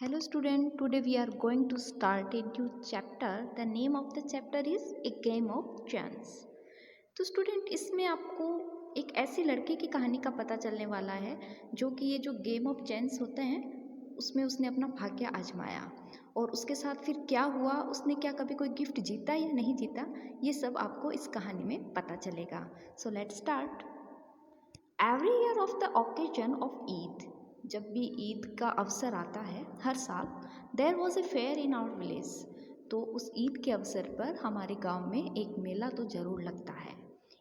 Hello student, today we are going to start a new chapter. The name of the chapter is A Game of Chance. तो student इसमें आपको एक ऐसी लड़की की कहानी का पता चलने वाला है जो कि ये जो गेम ऑफ चांस होते हैं उसमें उसने अपना भाग्य आजमाया और उसके साथ फिर क्या हुआ, उसने क्या कभी कोई गिफ्ट जीता या नहीं जीता, ये सब आपको इस कहानी में पता चलेगा. So let's start. Every year of the occasion of Eid, जब भी ईद का अवसर आता है हर साल, there was a fair in our village. तो उस ईद के अवसर पर हमारे गांव में एक मेला तो ज़रूर लगता है.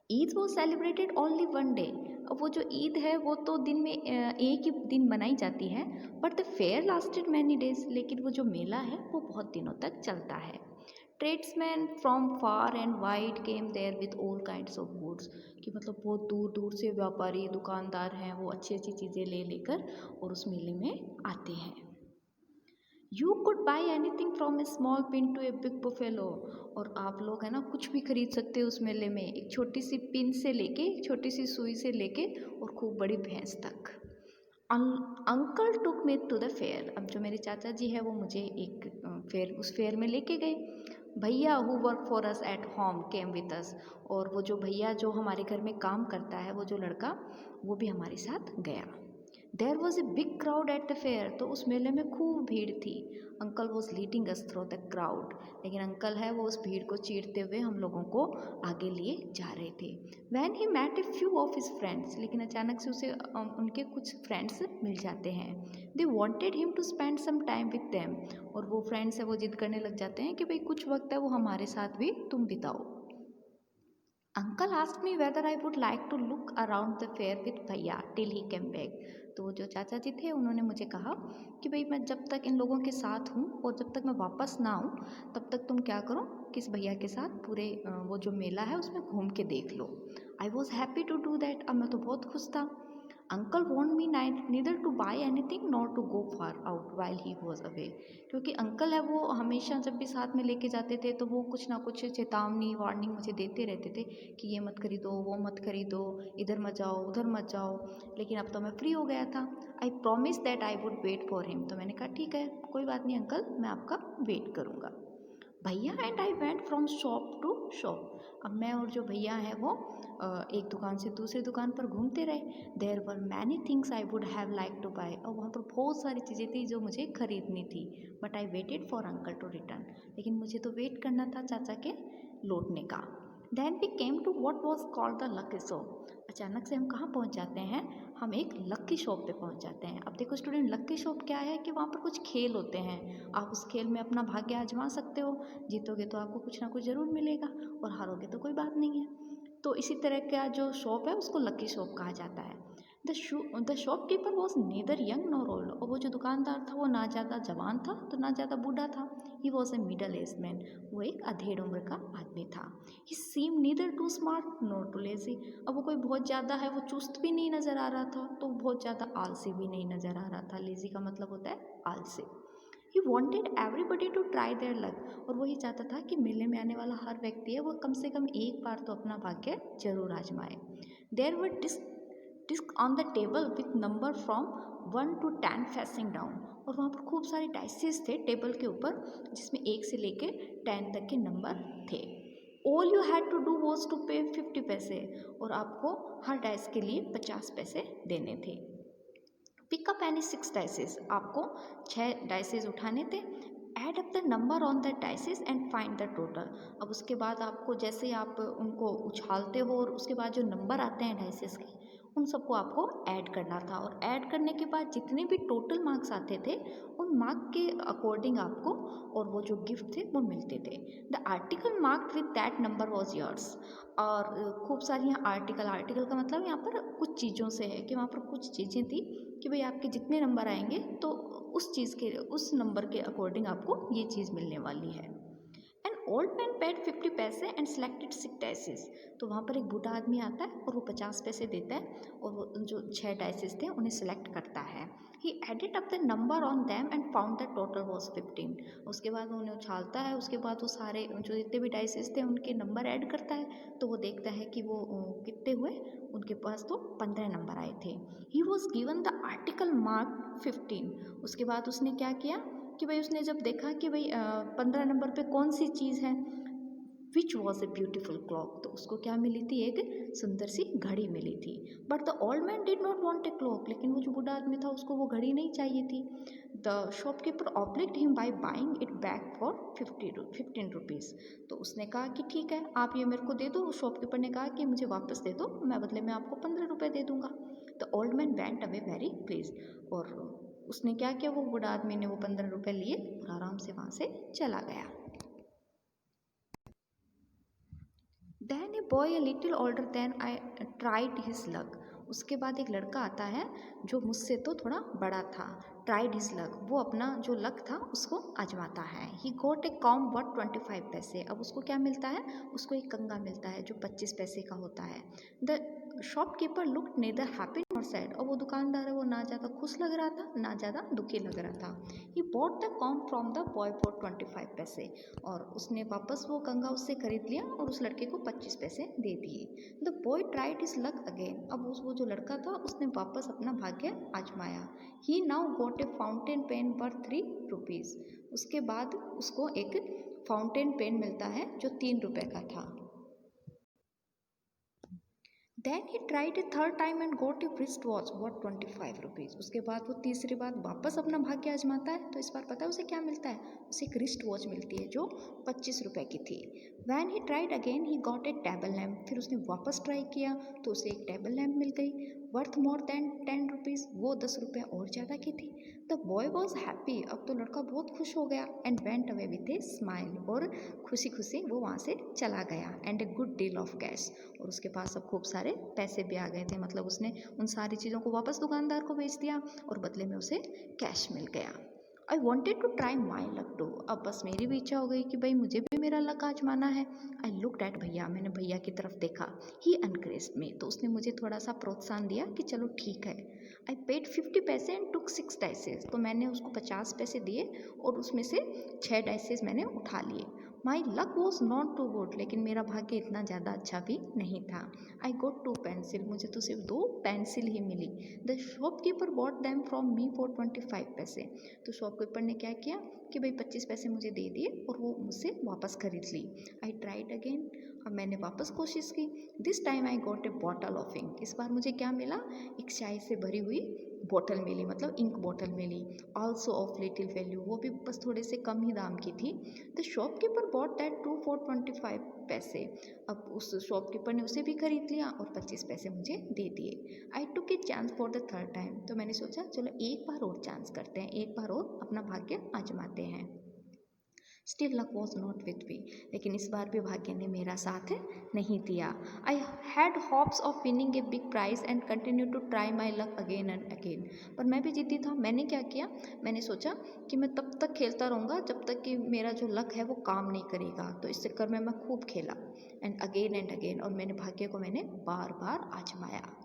ईद वो सेलिब्रेटेड ओनली वन डे. अब वो जो ईद है वो तो दिन में एक ही दिन मनाई जाती है, but the fair lasted many days. लेकिन वो जो मेला है वो बहुत दिनों तक चलता है. Tradesmen from far and wide came there with all kinds of goods. कि मतलब बहुत दूर दूर से व्यापारी दुकानदार हैं, वो अच्छी अच्छी चीज़ें ले लेकर और उस मेले में आते हैं. You could buy anything from a small pin to a big buffalo. और आप लोग है ना कुछ भी खरीद सकते हो उस मेले में, एक छोटी सी पिन से लेके, एक छोटी सी सुई से लेके और खूब बड़ी भैंस तक. Uncle took me to the fair. अब जो मेरे चाचा जी है वो मुझे एक उस फेयर में लेके गए. भैया who work for us at home came with us. और वो जो भैया जो हमारे घर में काम करता है, वो जो लड़का, वो भी हमारे साथ गया. There was a big crowd at the fair. तो उस मेले में खूब भीड़ थी. Uncle was leading us through the crowd. लेकिन अंकल है वो उस भीड़ को चीरते हुए हम लोगों को आगे लिए जा रहे थे. When he met a few of his friends. लेकिन अचानक से उसे उनके कुछ फ्रेंड्स मिल जाते हैं. They wanted him to spend some time with them. और वो फ्रेंड्स है वो जिद करने लग जाते हैं कि भाई कुछ वक्त है वो हमारे साथ भी तुम बिताओ. Uncle asked me whether I would like to look around the fair with भैया टिल ही केम बैक. तो जो चाचा जी थे उन्होंने मुझे कहा कि भाई मैं जब तक इन लोगों के साथ हूँ और जब तक मैं वापस ना आऊँ तब तक तुम क्या करो, किस भैया के साथ पूरे वो जो मेला है उसमें घूम के देख लो. I was happy to do that. अब मैं तो बहुत खुश था. Uncle want me neither to buy anything nor to go far out while he was away. क्योंकि अंकल है वो हमेशा जब भी साथ में लेके जाते थे तो वो कुछ ना कुछ चेतावनी वार्निंग मुझे देते रहते थे कि ये मत खरीदो, वो मत खरीदो, इधर मत जाओ, उधर मत जाओ. लेकिन अब तो मैं फ्री हो गया था. I promise that I would wait for him. तो मैंने कहा ठीक है, कोई बात नहीं अंकल, मैं आपका वेट करूँगा. भैया and I went from shop to shop. अब मैं और जो भैया हैं वो एक दुकान से दूसरी दुकान पर घूमते रहे. There were many things I would have like to buy. और वहाँ पर बहुत सारी चीज़ें थी जो मुझे खरीदनी थी. But I waited for uncle to return. लेकिन मुझे तो वेट करना था चाचा के लौटने का. Then we came to what was called the lucky shop. अचानक से हम कहाँ पहुँच जाते हैं, हम एक लक्की शॉप पे पहुँच जाते हैं. अब देखो स्टूडेंट, लक्की शॉप क्या है कि वहाँ पर कुछ खेल होते हैं. आप उस खेल में अपना भाग्य आजमा सकते हो. जीतोगे तो आपको कुछ ना कुछ ज़रूर मिलेगा और हारोगे तो कोई बात नहीं है. तो इसी तरह का जो शॉप है उसको लकी शॉप कहा जाता है. The shopkeeper was neither young nor old. और वो जो दुकानदार था वो ना ज़्यादा जवान था तो ना ज़्यादा बूढ़ा था. He was a middle age man. वो एक अधेड़ उम्र का आदमी था. He seem neither too smart nor too lazy. अब वो कोई बहुत ज़्यादा है वो चुस्त भी नहीं नज़र आ रहा था तो बहुत ज़्यादा आलसी भी नहीं नज़र आ रहा था. लेजी का मतलब होता है आलसी. He wanted everybody to try their luck. और वही चाहता था कि मेले में आने वाला हर व्यक्ति है वो कम से कम एक बार तो अपना भाग्य जरूर आजमाए. There were disc on the table with number from 1 to 10 facing down. और वहाँ पर खूब सारे डाइसेस थे टेबल के ऊपर जिसमें 1 से लेके 10 तक के नंबर थे. All you had to do was to pay 50 पैसे. और आपको हर डाइस के लिए 50 पैसे देने थे. Pick up any 6 dices. आपको 6 डाइसेस उठाने थे. Add up the number on the dices and find the total. अब उसके बाद आपको जैसे ही आप उनको उछालते हो और उसके बाद जो नंबर आते हैं डाइसेस के उन सबको आपको ऐड करना था. और ऐड करने के बाद जितने भी टोटल मार्क्स आते थे उन मार्क के अकॉर्डिंग आपको और वो जो गिफ्ट थे वो मिलते थे. The article marked with that number was yours. और खूब सारी यहाँ आर्टिकल का मतलब यहाँ पर कुछ चीज़ों से है कि वहाँ पर कुछ चीज़ें थी कि भाई आपके जितने नंबर आएंगे तो उस चीज़ के उस नंबर के अकॉर्डिंग आपको ये चीज़ मिलने वाली है. एंड ओल्ड मैन पेड 50 पैसे एंड सेलेक्टेड 6 डाइसेस। तो वहाँ पर एक बूढ़ा आदमी आता है और वो 50 पैसे देता है और वो जो 6 डाइसेस थे उन्हें सेलेक्ट करता है। He added up the number on them and found the total was 15। उसके बाद वो उन्हें उछालता है, उसके बाद वो सारे जो जितने भी डाइसेस थे उनके नंबर ऐड करता है, तो वो देखता है कि वो कितने हुए, उनके पास तो 15 नंबर आए थे। He was given the article mark 15। उसके बाद उसने क्या किया कि भाई उसने जब देखा कि भाई 15 नंबर पे कौन सी चीज़ है, which was a beautiful clock, तो उसको क्या मिली थी, एक सुंदर सी घड़ी मिली थी। But the old man did not want a clock, लेकिन वो जो बूढ़ा आदमी था उसको वो घड़ी नहीं चाहिए थी। The shopkeeper obliged him by buying it back for 15 rupees. तो उसने कहा कि ठीक है, आप ये मेरे को दे दो। शॉपकीपर ने कहा कि मुझे वापस दे दो, मैं बदले में आपको 15 रुपये दे दूंगा। The old man went away very please. और उसने क्या किया, वो बूढ़ा आदमी ने वो 15 रुपये लिए और आराम से वहाँ से चला गया। Then a boy a little older than I tried his luck। उसके बाद एक लड़का आता है जो मुझसे तो थोड़ा बड़ा था। ट्राइड हिज लक, वो अपना जो लक था उसको आजमाता है। ही गोट ए कॉम वर्थ 25 पैसे। अब उसको क्या मिलता है, उसको एक कंगा मिलता है जो 25 पैसे का होता है। The shopkeeper looked neither happy nor sad. और वो दुकानदार है वो ना ज़्यादा खुश लग रहा था ना ज़्यादा दुखी लग रहा था। He bought the com from the boy for 25 पैसे। और उसने वापस वो कंगा उससे खरीद लिया और उस लड़के को 25 पैसे दे दिए। The boy tried his luck again. अब वो जो लड़का था उसने वापस अपना भाग्य आजमाया। ही नाउ गोट ए फाउंटेन पेन वर्थ 3 रुपीज़। उसके बाद उसको एक फाउंटेन पेन मिलता है जो 3 रुपये का था। Then he tried a third time and got a wristwatch worth 25 rupees. उसके बाद वो तीसरी बार वापस अपना भाग्य आजमाता है, तो इस बार पता है उसे क्या मिलता है, उसे एक रिस्ट वॉच मिलती है जो 25 रुपये की थी। When he tried again he got a table lamp। फिर उसने वापस ट्राई किया तो उसे एक टेबल लैम्प मिल गई वर्थ मोर देन 10 रुपीज़। वो 10 रुपये और ज़्यादा की थी। The boy was happy. अब तो लड़का बहुत खुश हो गया। And went away with a smile. और खुशी खुशी वो वहाँ से चला गया। And a good deal of cash. और उसके पास अब खूब सारे पैसे भी आ गए थे, मतलब उसने उन सारी चीज़ों को वापस दुकानदार को बेच दिया और बदले में उसे कैश मिल गया। I wanted to try my luck too. अब बस मेरी भी इच्छा हो गई कि भाई मुझे भी मेरा लक आजमाना है। आई लुक्ड एट भैया। मैंने भैया की तरफ देखा। ही एनकरेज्ड मी। तो उसने मुझे थोड़ा सा प्रोत्साहन दिया कि चलो ठीक है। आई पेड 50 पैसे एंड टुक 6 डाइसेस। तो मैंने उसको 50 पैसे दिए और उसमें से 6 डाइसेस मैंने उठा लिए। My luck was not too good. लेकिन मेरा भाग्य इतना ज़्यादा अच्छा भी नहीं था। I got 2 pencil. मुझे तो सिर्फ 2 पेंसिल ही मिली। The shopkeeper bought them from me for 25 पैसे। तो शॉपकीपर ने क्या किया कि भाई 25 पैसे मुझे दे दिए और वो मुझसे वापस खरीद ली। I tried again. अब मैंने वापस कोशिश की। This time I got a bottle of ink. इस बार मुझे क्या मिला, एक स्याही से भरी हुई बोतल मिली, मतलब इंक बोतल मिली। ऑल्सो ऑफ लिटिल वैल्यू, वो भी बस थोड़े से कम ही दाम की थी। The shopkeeper bought that too for 25 पैसे। अब उस शॉपकीपर ने उसे भी खरीद लिया और 25 पैसे मुझे दे दिए। I took a chance for the third time. तो मैंने सोचा चलो एक बार और चांस करते हैं, एक बार और अपना भाग्य आजमाते हैं। Still luck was not with me. लेकिन इस बार भी भाग्य ने मेरा साथ नहीं दिया। I had hopes of winning a big prize and continue to try my luck again and again. पर मैं भी जीती था। मैंने क्या किया, मैंने सोचा कि मैं तब तक खेलता रहूँगा जब तक कि मेरा जो लक है वो काम नहीं करेगा। तो इस चक्कर में मैं खूब खेला एंड अगेन। और मैंने भाग्य को मैंने बार बार आजमाया।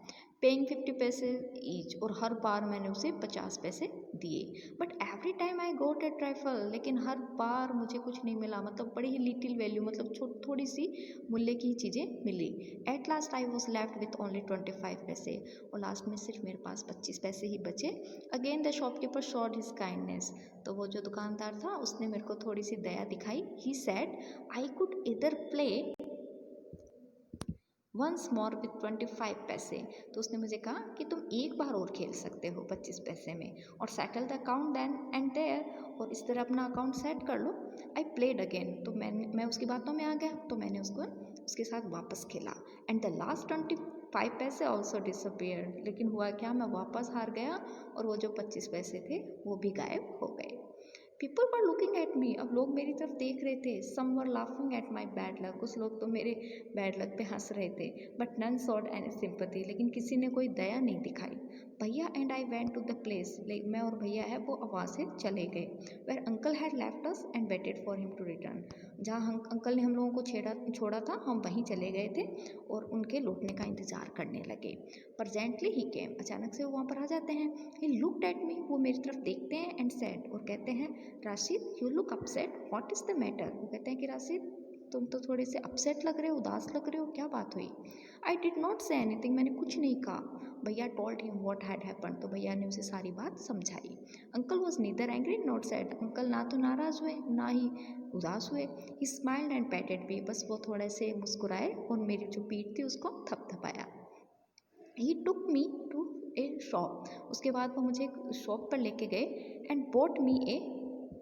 पेइंग 50 पैसे ईच। और हर बार मैंने उसे 50 पैसे दिए। But every time I got a trifle. लेकिन हर बार मुझे कुछ नहीं मिला, मतलब बड़ी ही लिटिल वैल्यू, मतलब थोड़ी सी मूल्य की ही चीज़ें मिली। At last I was left with only 25 पैसे। और लास्ट में सिर्फ मेरे पास 25 पैसे ही बचे। Again the shopkeeper showed his kindness. तो वो जो दुकानदार था उसने मेरे को थोड़ी सी दया दिखाई। ही सेड आई कुड इधर प्ले वंस मोर विथ 25 पैसे। तो उसने मुझे कहा कि तुम एक बार और खेल सकते हो 25 पैसे में, और settle the account then and there. और इस तरह अपना अकाउंट सेट कर लो। I played again. तो मैं उसकी बातों में आ गया, तो मैंने उसके साथ वापस खेला। एंड द लास्ट 25 पैसे ऑल्सो डिसअपियर। लेकिन हुआ क्या, मैं वापस हार गया और वो जो 25 पैसे थे वो भी गायब हो गए। People were looking at me. अब लोग मेरी तरफ देख रहे थे। Some were laughing at my bad luck. कुछ लोग तो मेरे बैड लक पे हंस रहे थे। But none sought any sympathy. लेकिन किसी ने कोई दया नहीं दिखाई। भैया and I went to the place, like मैं और भैया है वो वहाँ से चले गए। Where uncle had left us and waited for him to return, जहाँ अंकल ने हम लोगों को छोड़ा था हम वहीं चले गए थे और उनके लौटने का इंतज़ार करने लगे। प्रेजेंटली ही केम, अचानक से वो वहाँ पर आ जाते हैं। ही लुक्ड एट मी, वो मेरी तरफ देखते हैं एंड सेड, और कहते हैं Rashid you look upset, what is the matter. वो कहते हैं कि राशिद तुम तो थोड़े से अपसेट लग रहे हो, उदास लग रहे हो, क्या बात हुई। I did not say anything, मैंने कुछ नहीं कहा। भैया told him what had happen, तो भैया ने उसे सारी बात समझाई। Uncle was neither angry not sad, uncle ना तो नाराज़ हुए ना ही उदास हुए। ही स्माइल्ड एंड पैटेड मी, बस वो थोड़े से मुस्कुराए और मेरी जो पीठ थी उसको थपथपाया। ही टुक मी टू ए शॉप, उसके बाद वो मुझे एक शॉप पर लेके गए and boat me a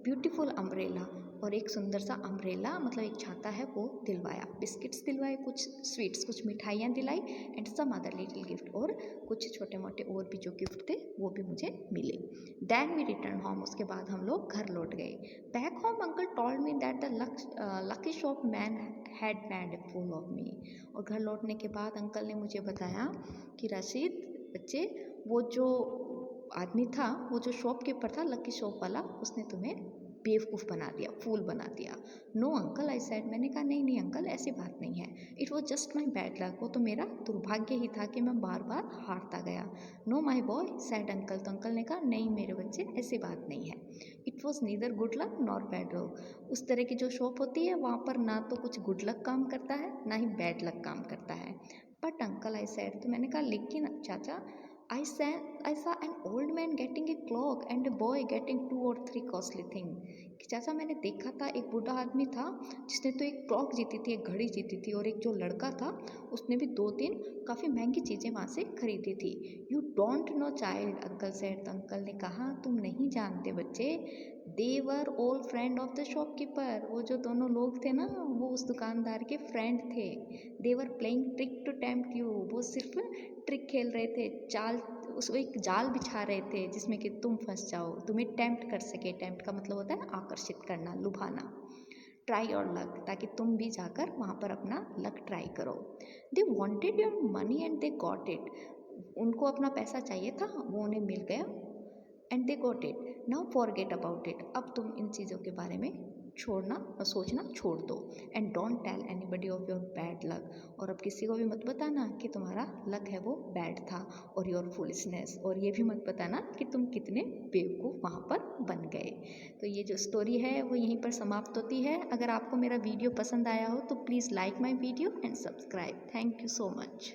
beautiful umbrella, और एक सुंदर सा अम्ब्रेला मतलब एक छाता है वो दिलवाया। बिस्किट्स दिलवाए, कुछ स्वीट्स, कुछ मिठाइयाँ दिलाई and some other little gift, और कुछ छोटे मोटे और भी जो गिफ्ट थे वो भी मुझे मिले। देन वी रिटर्न होम, उसके बाद हम लोग घर लौट गए। Back home uncle told me that the lucky shop man had made a fool of me, और घर लौटने के बाद अंकल ने मुझे बताया कि राशिद बच्चे, वो जो आदमी था, वो जो शॉपकीपर था लकी शॉप वाला, उसने तुम्हें बेवकूफ़ बना दिया, फूल बना दिया। नो अंकल आई सेड, मैंने कहा नहीं नहीं अंकल ऐसी बात नहीं है। It was just my bad luck, वो तो मेरा दुर्भाग्य ही था कि मैं बार बार हारता गया। Know my boy said uncle, तो अंकल ने कहा नहीं मेरे बच्चे ऐसी बात नहीं है। It was neither good luck nor bad luck, उस तरह की जो शॉप होती है वहाँ पर ना तो कुछ गुड लक काम करता है ना ही बैड लक काम करता है। बट अंकल आई सेड, तो मैंने कहा लेकिन चाचा, I saw an old man getting a clock and a boy getting 2 or 3 costly thing, कि चाचा मैंने देखा था एक बूढ़ा आदमी था जिसने तो एक क्लॉक जीती थी, एक घड़ी जीती थी, और एक जो लड़का था उसने भी 2-3 काफ़ी महंगी चीज़ें वहाँ से खरीदी थी। You don't know child, uncle said, तो अंकल ने कहा तुम नहीं जानते बच्चे, they were all friend of the shopkeeper, वो जो दोनों लोग थे ना वो उस दुकानदार के फ्रेंड थे। They were playing trick to tempt you, वो सिर्फ ट्रिक खेल रहे थे, चाल, उसको एक जाल बिछा रहे थे जिसमें कि तुम फंस जाओ, तुम्हें टेम्प्ट कर सके। टेम्प्ट का मतलब होता है आकर्षित करना, लुभाना। ट्राई और लक, ताकि तुम भी जाकर वहाँ पर अपना लक ट्राई करो। They wanted your money and they got it, उनको अपना पैसा चाहिए था, वो उन्हें मिल गया। And they got it, now forget about it, अब तुम इन चीज़ों के बारे में छोड़ना और सोचना छोड़ दो। And don't tell anybody of your bad luck, और अब किसी को भी मत बताना कि तुम्हारा लक है वो बैड था, और योर फुलिशनेस, और ये भी मत बताना कि तुम कितने बेवकूफ़ वहाँ पर बन गए। तो ये जो स्टोरी है वो यहीं पर समाप्त होती है। अगर आपको मेरा वीडियो पसंद आया हो तो please like my video and subscribe. Thank you so much.